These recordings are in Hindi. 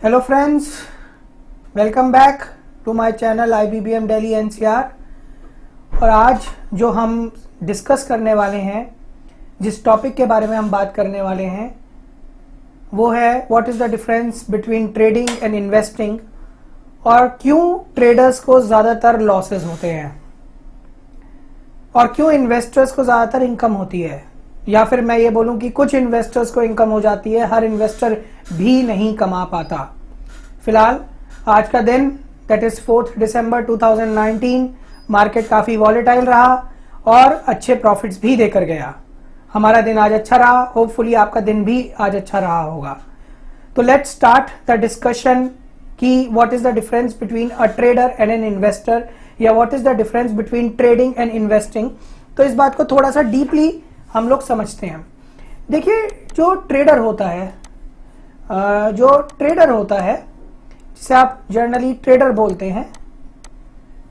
Hello friends, welcome back to my channel IBBM Delhi NCR। और आज जो हम डिस्कस करने वाले हैं, जिस टॉपिक के बारे में हम बात करने वाले हैं वो है what is the difference between trading and investing, और क्यों ट्रेडर्स को ज़्यादातर लॉसेस होते हैं और क्यों इन्वेस्टर्स को ज़्यादातर इनकम होती है, या फिर मैं ये बोलूं कि कुछ इन्वेस्टर्स को इनकम हो जाती है, हर इन्वेस्टर भी नहीं कमा पाता। फिलहाल आज का दिन दैट इज 4 दिसंबर 2019, मार्केट काफ़ी वॉलेटाइल रहा और अच्छे प्रॉफिट्स भी देकर गया। हमारा दिन आज अच्छा रहा, होपफुली आपका दिन भी आज अच्छा रहा होगा। तो लेट्स स्टार्ट द डिस्कशन कि what is the difference between a trader and an investor, या what is the difference between trading and investing. तो इस बात को थोड़ा सा डीपली हम लोग समझते हैं। देखिए, जो ट्रेडर होता है जिसे आप जनरली ट्रेडर बोलते हैं,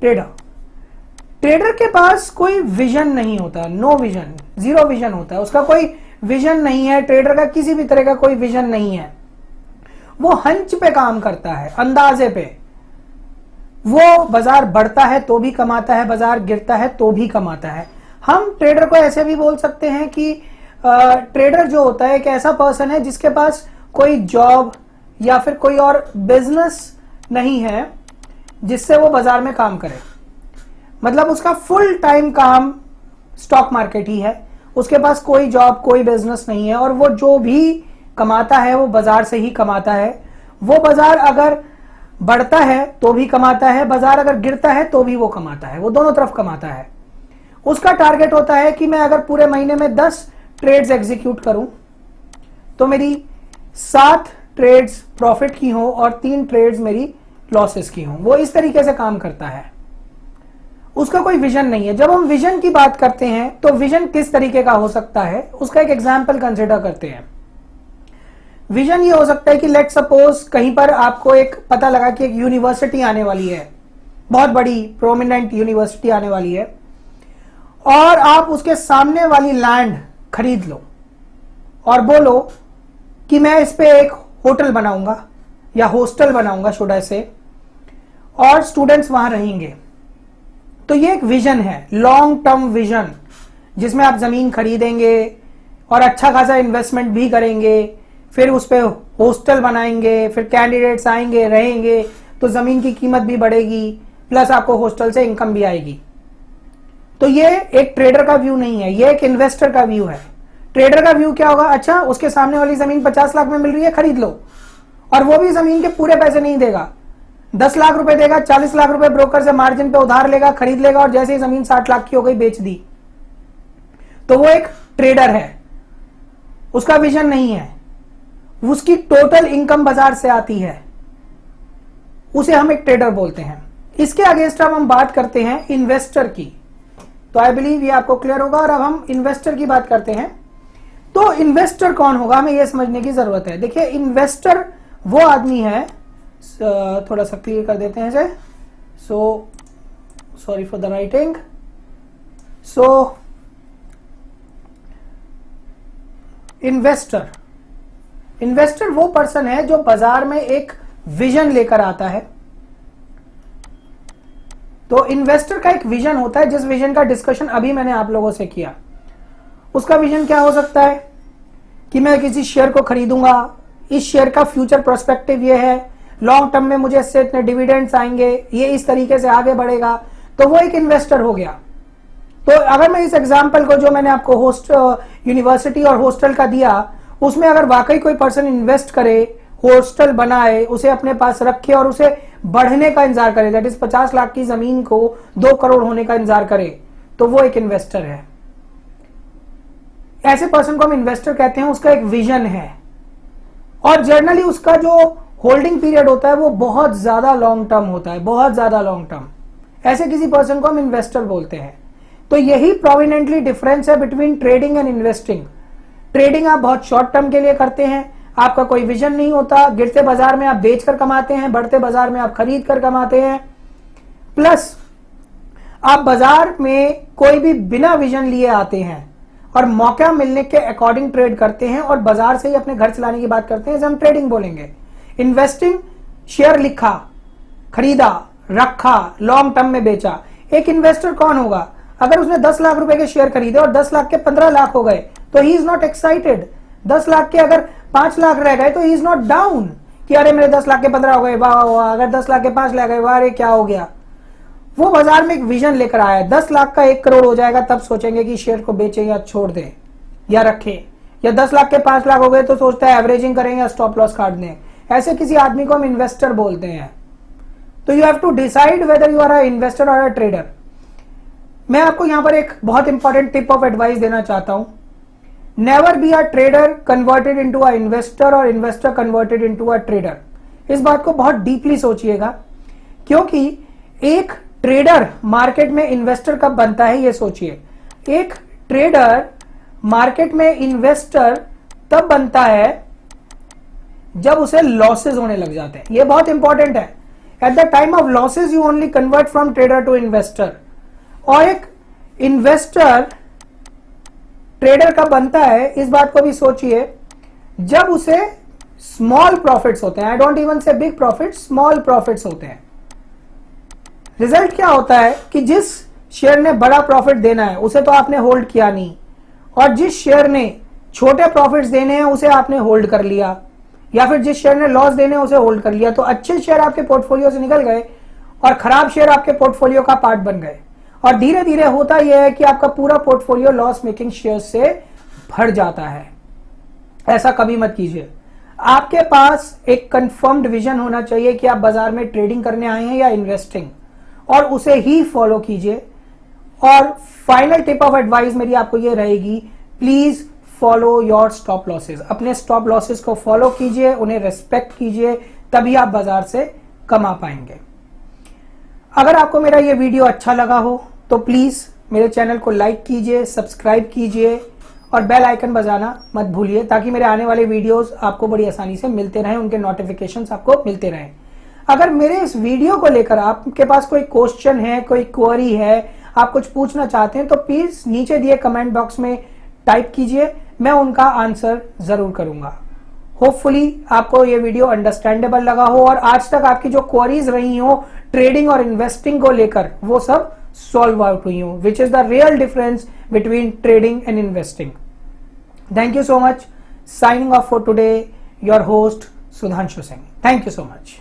ट्रेडर के पास कोई विजन नहीं होता, नो विजन, जीरो विजन होता है, उसका कोई विजन नहीं है। ट्रेडर का किसी भी तरह का कोई विजन नहीं है, वो हंच पे काम करता है, अंदाजे पे। वो बाजार बढ़ता है तो भी कमाता है, बाजार गिरता है तो भी कमाता है। हम ट्रेडर को ऐसे भी बोल सकते हैं कि ट्रेडर जो होता है एक ऐसा पर्सन है जिसके पास कोई जॉब या फिर कोई और बिजनेस नहीं है जिससे वो बाजार में काम करे। मतलब उसका फुल टाइम काम स्टॉक मार्केट ही है, उसके पास कोई जॉब कोई बिजनेस नहीं है, और वो जो भी कमाता है वो बाजार से ही कमाता है। वो बाजार अगर बढ़ता है तो भी कमाता है, बाजार अगर गिरता है तो भी वो कमाता है, वो दोनों तरफ कमाता है। उसका टारगेट होता है कि मैं अगर पूरे महीने में 10 ट्रेड्स एग्जीक्यूट करूं तो मेरी 7 ट्रेड्स प्रॉफिट की हो और 3 ट्रेड्स मेरी लॉसेस की हो। वो इस तरीके से काम करता है, उसका कोई विजन नहीं है। जब हम विजन की बात करते हैं तो विजन किस तरीके का हो सकता है, उसका एक एग्जाम्पल कंसिडर करते हैं। विजन ये हो सकता है कि लेट सपोज कहीं पर आपको एक पता लगा कि एक यूनिवर्सिटी आने वाली है, बहुत बड़ी प्रोमिनेंट यूनिवर्सिटी आने वाली है, और आप उसके सामने वाली लैंड खरीद लो और बोलो कि मैं इस पे एक होटल बनाऊंगा या हॉस्टल बनाऊंगा शुड आई से, और स्टूडेंट्स वहां रहेंगे। तो ये एक विजन है, लॉन्ग टर्म विजन, जिसमें आप जमीन खरीदेंगे और अच्छा खासा इन्वेस्टमेंट भी करेंगे, फिर उस पे हॉस्टल बनाएंगे, फिर कैंडिडेट्स आएंगे रहेंगे तो जमीन की कीमत भी बढ़ेगी, प्लस आपको हॉस्टल से इनकम भी आएगी। तो ये एक ट्रेडर का व्यू नहीं है, ये एक इन्वेस्टर का व्यू है। ट्रेडर का व्यू क्या होगा, अच्छा उसके सामने वाली जमीन 50 लाख में मिल रही है, खरीद लो, और वो भी जमीन के पूरे पैसे नहीं देगा, 10 लाख रुपए देगा, 40 लाख रुपए ब्रोकर से मार्जिन पे उधार लेगा, खरीद लेगा, और जैसे ही जमीन 60 लाख की हो गई बेच दी। तो वो एक ट्रेडर है, उसका विजन नहीं है, उसकी टोटल इनकम बाजार से आती है, उसे हम एक ट्रेडर बोलते हैं। इसके अगेंस्ट हम बात करते हैं इन्वेस्टर की। तो आई बिलीव ये आपको क्लियर होगा। और अब हम इन्वेस्टर की बात करते हैं। तो इन्वेस्टर कौन होगा, हमें यह समझने की जरूरत है। देखिए, इन्वेस्टर वो आदमी है, थोड़ा सा क्लियर कर देते हैं इसे, so sorry for the writing. So investor वो पर्सन है जो बाजार में एक विजन लेकर आता है। तो इन्वेस्टर का एक विजन होता है, जिस विजन का डिस्कशन अभी मैंने आप लोगों से किया। उसका विजन क्या हो सकता है कि मैं किसी शेयर को खरीदूंगा, इस शेयर का फ्यूचर प्रोस्पेक्टिव ये है, लॉन्ग टर्म में मुझे इससे इतने डिविडेंड्स आएंगे, ये इस तरीके से आगे बढ़ेगा, तो वो एक इन्वेस्टर हो गया। तो अगर मैं इस एग्जाम्पल को जो मैंने आपको यूनिवर्सिटी और हॉस्टल का दिया, उसमें अगर वाकई कोई पर्सन इन्वेस्ट करे, हॉस्टल बनाए, उसे अपने पास रखे और उसे बढ़ने का इंतजार करे, दैट इज 50 लाख की जमीन को 2 करोड़ होने का इंतजार करे, तो वो एक इन्वेस्टर है। ऐसे पर्सन को हम इन्वेस्टर कहते हैं, उसका एक विजन है, और जनरली उसका जो होल्डिंग पीरियड होता है वो बहुत ज्यादा लॉन्ग टर्म होता है, बहुत ज्यादा लॉन्ग टर्म। ऐसे किसी पर्सन को हम इन्वेस्टर बोलते हैं। तो यही प्रोमिनेंटली डिफरेंस है between trading and investing. Trading आप बहुत शॉर्ट टर्म के लिए करते हैं, आपका कोई विजन नहीं होता, गिरते बाजार में आप बेच कर कमाते हैं, बढ़ते बाजार में आप खरीद कर कमाते हैं, प्लस आप बाजार में कोई भी बिना विजन लिए आते हैं और मौका मिलने के अकॉर्डिंग ट्रेड करते हैं और बाजार से ही अपने घर चलाने की बात करते हैं, जब हम ट्रेडिंग बोलेंगे। इन्वेस्टिंग, शेयर लिखा, खरीदा, रखा, लॉन्ग टर्म में बेचा। एक इन्वेस्टर कौन होगा? अगर उसने 10 लाख रुपए के शेयर खरीदे और 10 लाख के 15 लाख हो गए तो he is not excited. 10 lakh के अगर 5 लाख रह गए तो ही इज नॉट डाउन कि अरे मेरे 10 लाख के 15 हो गए, वाह वाह। अगर 10 लाख के 5 लाख गए, वाह अरे क्या हो गया। वो बाजार में एक विजन लेकर आया है। 10 लाख का 1 करोड़ हो जाएगा तब सोचेंगे कि शेयर को बेचें या छोड़ दें या रखें। या 10 लाख के 5 लाख हो गए तो सोचता है एवरेजिंग करेंगे या स्टॉप लॉस काट दें। ऐसे किसी आदमी को हम इन्वेस्टर बोलते हैं। तो you have to decide whether you are a investor और अ ट्रेडर। मैं आपको यहां पर एक बहुत इंपॉर्टेंट टिप ऑफ एडवाइस देना चाहता हूं। Never be a trader converted into a investor और investor converted into a trader. इस बात को बहुत डीपली सोचिएगा, क्योंकि एक ट्रेडर मार्केट में इन्वेस्टर कब बनता है ये सोचिए। एक ट्रेडर मार्केट में इन्वेस्टर तब बनता है जब उसे लॉसेस होने लग जाते हैं। ये बहुत इंपॉर्टेंट है। At the time of losses you only convert from trader to investor. और एक इन्वेस्टर ट्रेडर कब बनता है इस बात को भी सोचिए, जब उसे स्मॉल प्रॉफिट्स होते हैं। आई डोंट इवन से बिग प्रॉफिट, स्मॉल प्रॉफिट्स होते हैं। रिजल्ट क्या होता है कि जिस शेयर ने बड़ा प्रॉफिट देना है उसे तो आपने होल्ड किया नहीं, और जिस शेयर ने छोटे प्रॉफिट्स देने हैं उसे आपने होल्ड कर लिया, या फिर जिस शेयर ने लॉस देने हैं उसे होल्ड कर लिया। तो अच्छे शेयर आपके पोर्टफोलियो से निकल गए और खराब शेयर आपके पोर्टफोलियो का पार्ट बन गए। और धीरे धीरे होता यह है कि आपका पूरा पोर्टफोलियो लॉस मेकिंग शेयर से भर जाता है। ऐसा कभी मत कीजिए। आपके पास एक कंफर्म्ड विजन होना चाहिए कि आप बाजार में ट्रेडिंग करने आए हैं या इन्वेस्टिंग, और उसे ही फॉलो कीजिए। और फाइनल टिप ऑफ एडवाइस मेरी आपको ये रहेगी, please follow your stop losses. अपने स्टॉप लॉसेस को फॉलो कीजिए, उन्हें रेस्पेक्ट कीजिए, तभी आप बाजार से कमा पाएंगे। अगर आपको मेरा ये वीडियो अच्छा लगा हो तो प्लीज मेरे चैनल को लाइक कीजिए, सब्सक्राइब कीजिए और बेल आइकन बजाना मत भूलिए, ताकि मेरे आने वाले वीडियोस आपको बड़ी आसानी से मिलते रहें, उनके नोटिफिकेशंस आपको मिलते रहें। अगर मेरे इस वीडियो को लेकर आपके पास कोई क्वेश्चन है, कोई क्वेरी है, आप कुछ पूछना चाहते हैं तो प्लीज नीचे दिए कमेंट बॉक्स में टाइप कीजिए, मैं उनका आंसर जरूर करूंगा। होपफुली आपको ये वीडियो अंडरस्टैंडेबल लगा हो और आज तक आपकी जो क्वेरीज रही हो ट्रेडिंग और इन्वेस्टिंग को लेकर वो सब सॉल्व आउट हुई हो, which is the real difference between trading and investing. Thank you so much. Signing off for today, your host Sudhanshu Singh. Thank you so much.